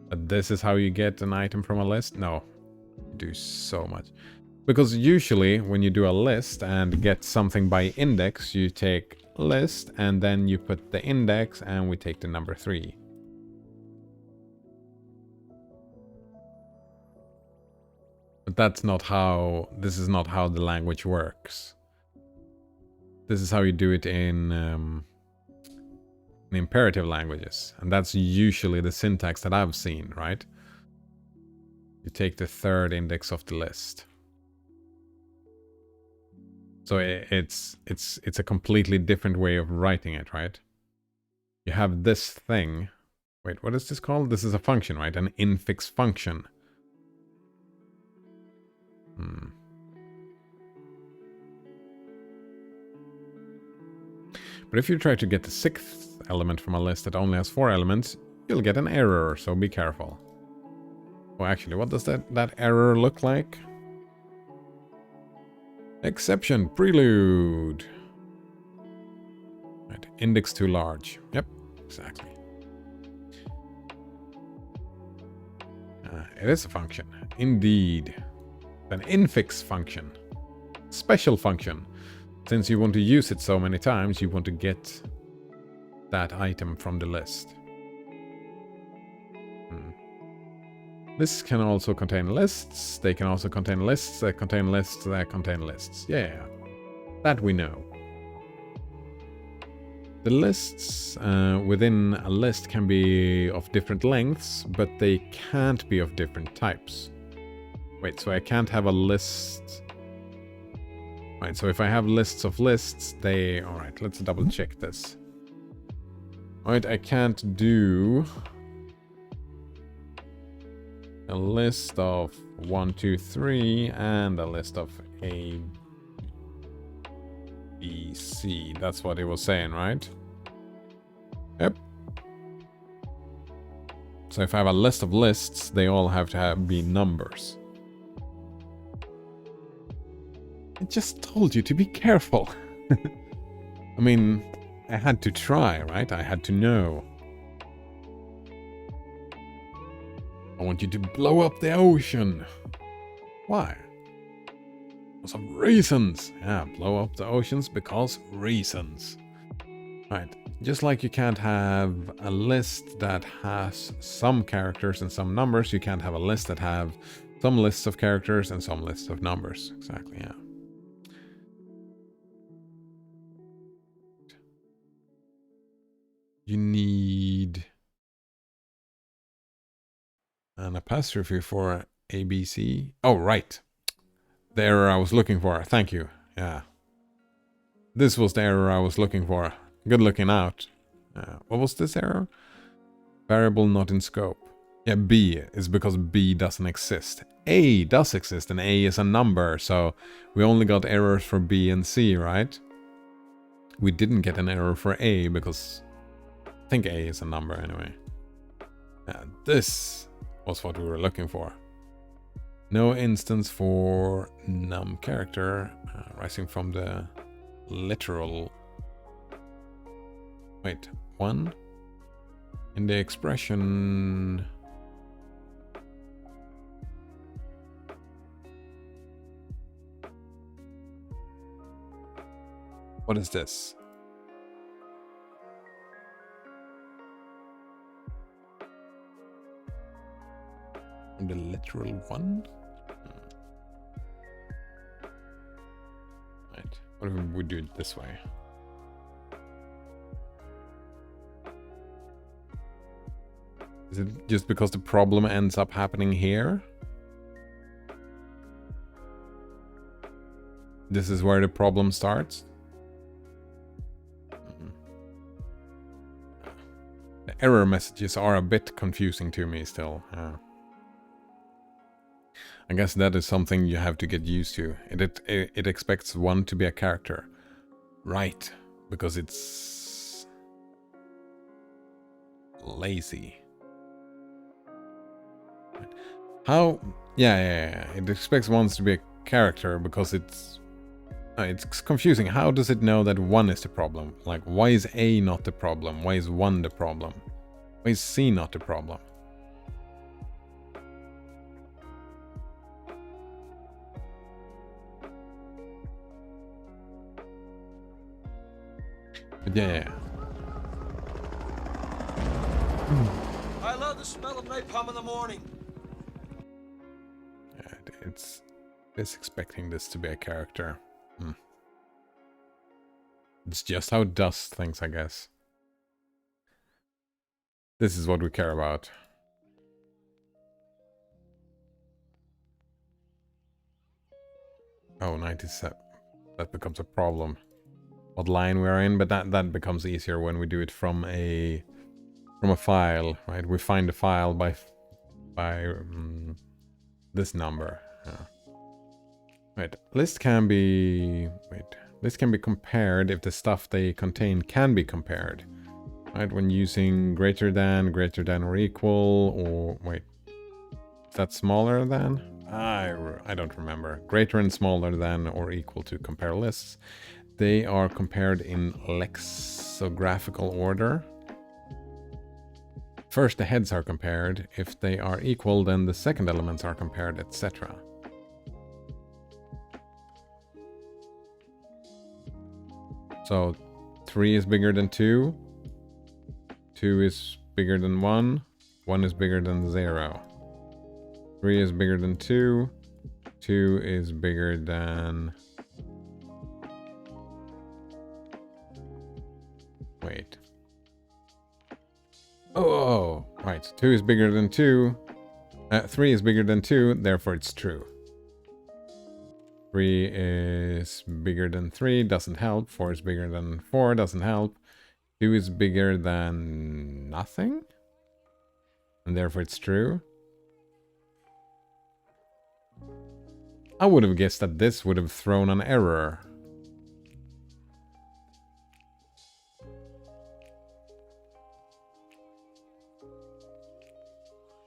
[SPEAKER 1] But this is how you get an item from a list? No. You do so much. Because usually when you do a list and get something by index, you take list and then you put the index and we take the number 3. But this is not how the language works. This is how you do it in imperative languages. And that's usually the syntax that I've seen, right? You take the 3rd index of the list. So it's a completely different way of writing it, right? You have this thing. Wait, what is this called? This is a function, right? An infix function. But if you try to get the 6th element from a list that only has 4 elements, you'll get an error, so be careful. Oh, actually, what does that error look like? Exception, prelude. Right, index too large. Yep, exactly. It is a function. Indeed. An infix function. Special function. Since you want to use it so many times, you want to get that item from the list. This can also contain lists. They can also contain lists that contain lists that contain lists. Yeah, that we know. The lists within a list can be of different lengths, but they can't be of different types. Wait, so I can't have a list Right, so if I have lists of lists, they... Alright, let's double check this. Alright, I can't do a list of 1, 2, 3 and a list of A, B, C. That's what he was saying, right? Yep. So if I have a list of lists, they all have to be numbers. I just told you to be careful. I mean, I had to try, right? I had to know. I want you to blow up the ocean. Why? Because of reasons. Yeah, blow up the oceans because reasons. Right. Just like you can't have a list that has some characters and some numbers, you can't have a list that have some lists of characters and some lists of numbers. Exactly, yeah. You need an apostrophe for ABC. Oh, right. The error I was looking for. Thank you. Yeah. This was the error I was looking for. Good looking out. What was this error? Variable not in scope. Yeah, B is because B doesn't exist. A does exist and A is a number, so we only got errors for B and C, right? We didn't get an error for A because I think A is a number anyway. This was what we were looking for. No instance for num character rising from the literal. Wait, 1? In the expression... What is this? The literal 1? Right. What if we do it this way? Is it just because the problem ends up happening here? This is where the problem starts? The error messages are a bit confusing to me still. I guess that is something you have to get used to. It expects 1 to be a character. Right. Because it's... lazy. How? Yeah. It expects 1s to be a character because it's confusing. How does it know that 1 is the problem? Like, why is A not the problem? Why is 1 the problem? Why is C not the problem? But yeah.
[SPEAKER 2] I love the smell of napalm in the morning.
[SPEAKER 1] Yeah, it's expecting this to be a character. It's just how it does things, I guess. This is what we care about. Oh, 97. That becomes a problem. What line we're in, but that becomes easier when we do it from a file, right? We find the file by this number. Right. List can be compared if the stuff they contain can be compared. Right, when using greater than or equal, or wait, is that smaller than? I don't remember. Greater and smaller than or equal to compare lists. They are compared in lexicographical order. First the heads are compared. If they are equal, then the second elements are compared, etc. So 3 is bigger than 2. 2 is bigger than 1. 1 is bigger than 0. 3 is bigger than 2. 2 is bigger than... Wait. Oh, right. 2 is bigger than 2. 3 is bigger than 2, therefore it's true. 3 is bigger than 3, doesn't help. 4 is bigger than 4, doesn't help. 2 is bigger than nothing, and therefore it's true. I would have guessed that this would have thrown an error.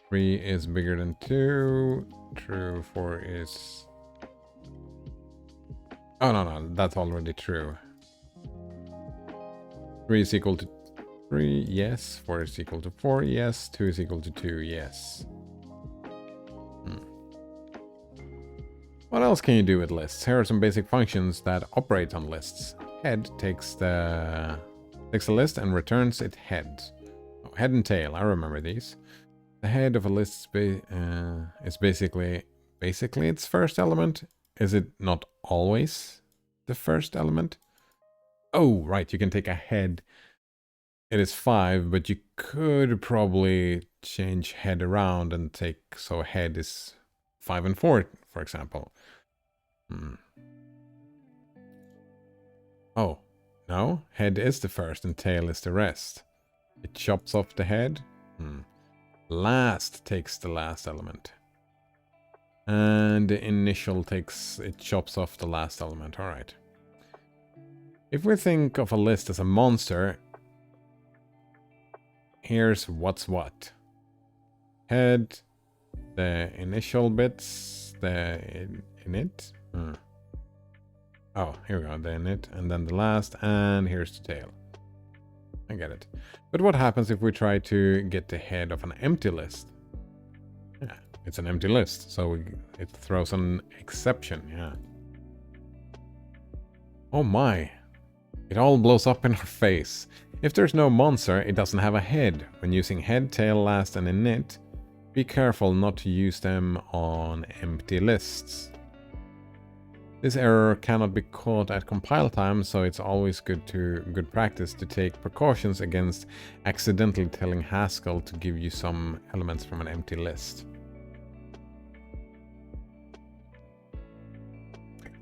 [SPEAKER 1] Three is bigger than 2. True. 4 is... Oh, no, that's already true. 3 is equal to 3, yes. 4 is equal to 4, yes. 2 is equal to 2, yes. What else can you do with lists? Here are some basic functions that operate on lists. Head takes the list and returns it head. Oh, head and tail, I remember these. The head of a list is basically its first element. Is it not always the first element? Oh, right, you can take a head. It is 5, but you could probably change head around and take, so head is 5 and 4, for example. Oh, no, head is the first and tail is the rest. It chops off the head. Last takes the last element. And the initial it chops off the last element. Alright. If we think of a list as a monster, here's what's what. Head, the initial bits, the init. Oh, here we go, the init, and then the last, and here's the tail. I get it. But what happens if we try to get the head of an empty list? Yeah, it's an empty list, so it throws an exception, yeah. Oh my. It all blows up in our face. If there's no monster, it doesn't have a head. When using head, tail, last, and init, be careful not to use them on empty lists. This error cannot be caught at compile time, so it's always good practice to take precautions against accidentally telling Haskell to give you some elements from an empty list.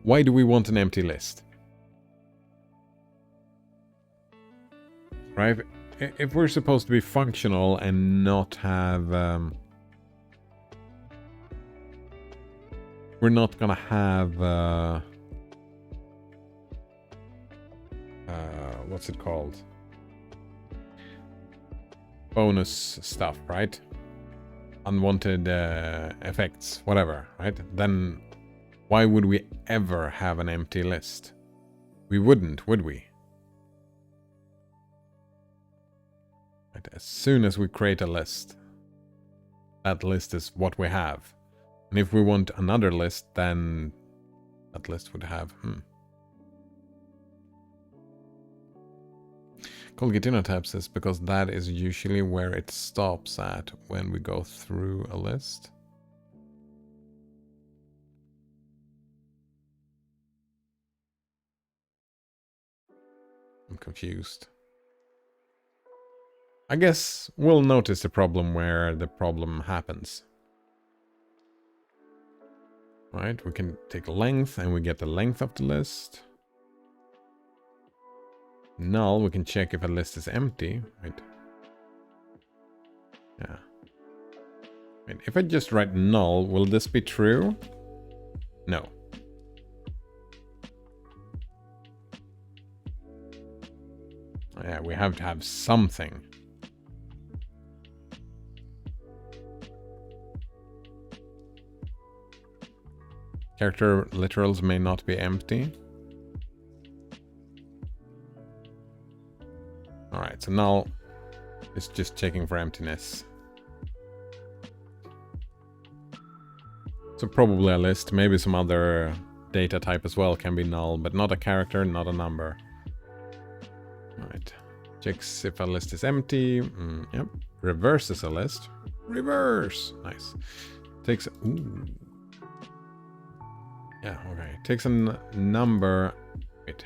[SPEAKER 1] Why do we want an empty list? Right? If we're supposed to be functional and not have... we're not gonna have... what's it called? Bonus stuff, right? Unwanted effects, whatever, right? Then why would we ever have an empty list? We wouldn't, would we? Right, as soon as we create a list, that list is what we have. And if we want another list, then that list would have... Colgatino types this because that is usually where it stops at when we go through a list. I'm confused. I guess we'll notice the problem where the problem happens. Right, we can take length and we get the length of the list. Null, we can check if a list is empty, right? Yeah. Wait, if I just write null, will this be true? No. Yeah, we have to have something. Character literals may not be empty. Alright, so null is just checking for emptiness. So probably a list, maybe some other data type as well can be null, but not a character, not a number. Alright, checks if a list is empty. Yep, reverses a list. Reverse! Nice. Takes... Ooh. Yeah, okay. Takes a number... Wait.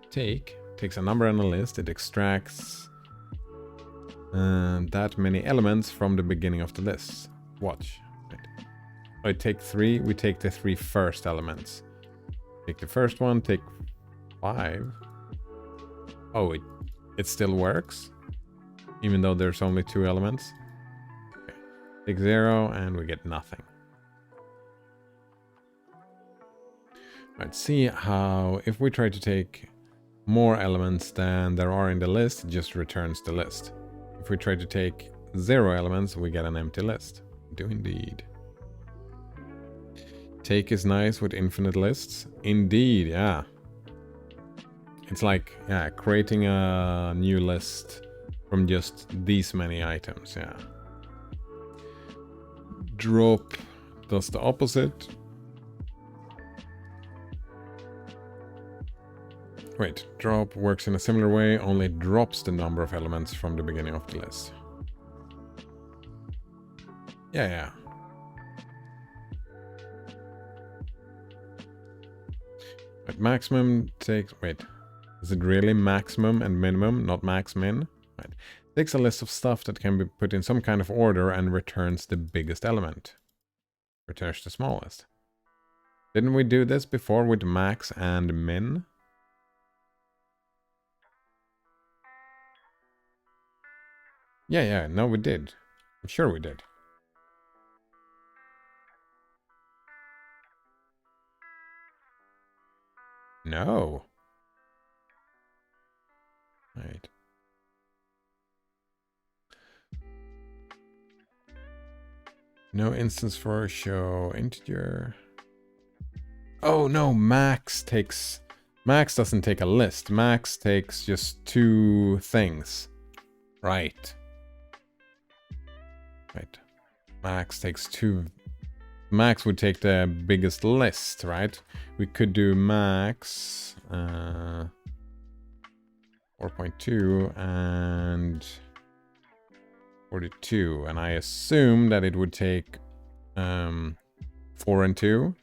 [SPEAKER 1] Takes a number and a list. It extracts that many elements from the beginning of the list. Watch. Right. I take 3. We take the 3 first elements. Take the first one, take 5. Oh, it still works? Even though there's only 2 elements? Okay. Take 0 and we get nothing. Let's see how, if we try to take more elements than there are in the list, it just returns the list. If we try to take 0 elements, we get an empty list. Do indeed. Take is nice with infinite lists. Indeed, yeah. It's like, yeah, creating a new list from just these many items, yeah. Drop does the opposite. Wait, drop works in a similar way, only it drops the number of elements from the beginning of the list. Yeah. But maximum takes... Wait. Is it really maximum and minimum, not max min? Right. Takes a list of stuff that can be put in some kind of order and returns the biggest element. Returns the smallest. Didn't we do this before with max and min? Yeah, no we did. I'm sure we did. No. Right. No instance for show integer. Oh no, max doesn't take a list. Max takes just 2 things. Right. Max takes 2. Max would take the biggest list, right? We could do max 4.2 and 42, and I assume that it would take 4 and 2.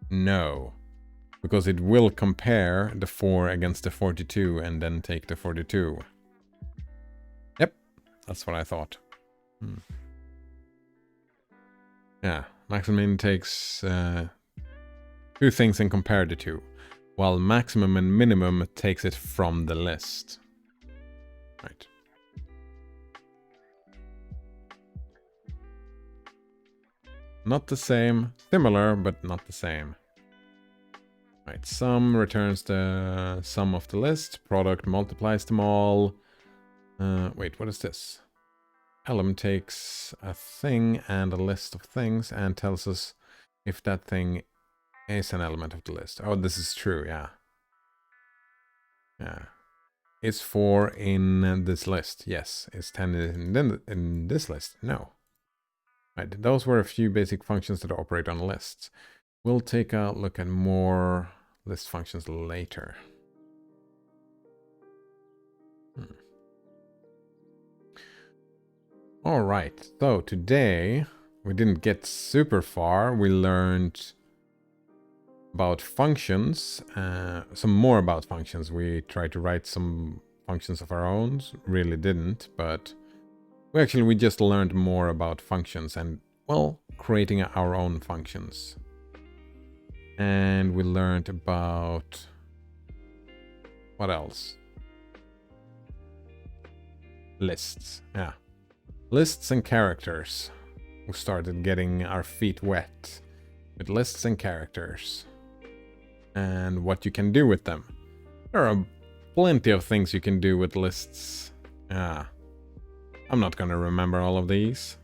[SPEAKER 1] No, because it will compare the 4 against the 42 and then take the 42. Yep, that's what I thought. Yeah, maximum takes 2 things and compare the 2, while maximum and minimum takes it from the list. Right. Not the same. Similar, but not the same. Right, sum returns the sum of the list. Product multiplies them all. Wait, what is this? Elem takes a thing and a list of things and tells us if that thing is an element of the list. Oh, this is true, yeah. Yeah. Is 4 in this list? Yes. Is 10 in this list? No. Right, those were a few basic functions that operate on lists. We'll take a look at more list functions later. All right, so today we didn't get super far. We learned about functions, some more about functions. We tried to write some functions of our own, really didn't, but we just learned more about functions and, well, creating our own functions. And we learned about, what else? Lists, yeah. Lists and characters. We started getting our feet wet with lists and characters. And what you can do with them. There are plenty of things you can do with lists. Yeah. I'm not gonna remember all of these.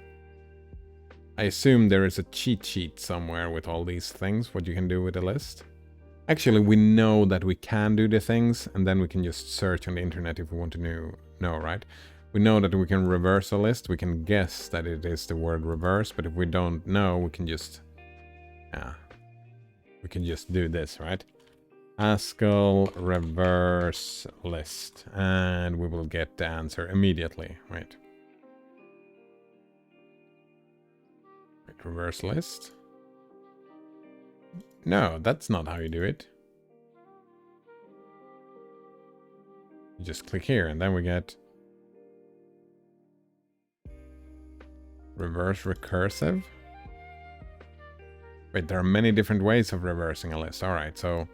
[SPEAKER 1] I assume there is a cheat sheet somewhere with all these things, what you can do with a list. Actually, we know that we can do the things, and then we can just search on the internet if we want to know, right? We know that we can reverse a list. We can guess that it is the word reverse, but if we don't know, we can just... yeah. We can just do this, right? Haskell reverse list. And we will get the answer immediately, right? Reverse list. No, that's not how you do it. You just click here and then we get reverse recursive. Wait, there are many different ways of reversing a list. Alright, so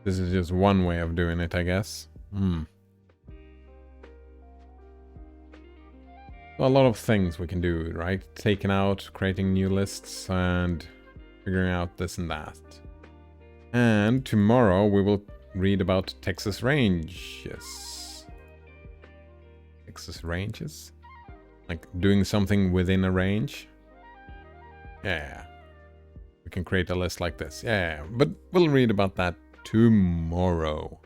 [SPEAKER 1] this is just one way of doing it, I guess. A lot of things we can do, right? Taking out, creating new lists, and figuring out this and that. And tomorrow we will read about Texas ranges. Texas ranges? Like doing something within a range? Yeah. We can create a list like this. Yeah, but we'll read about that tomorrow.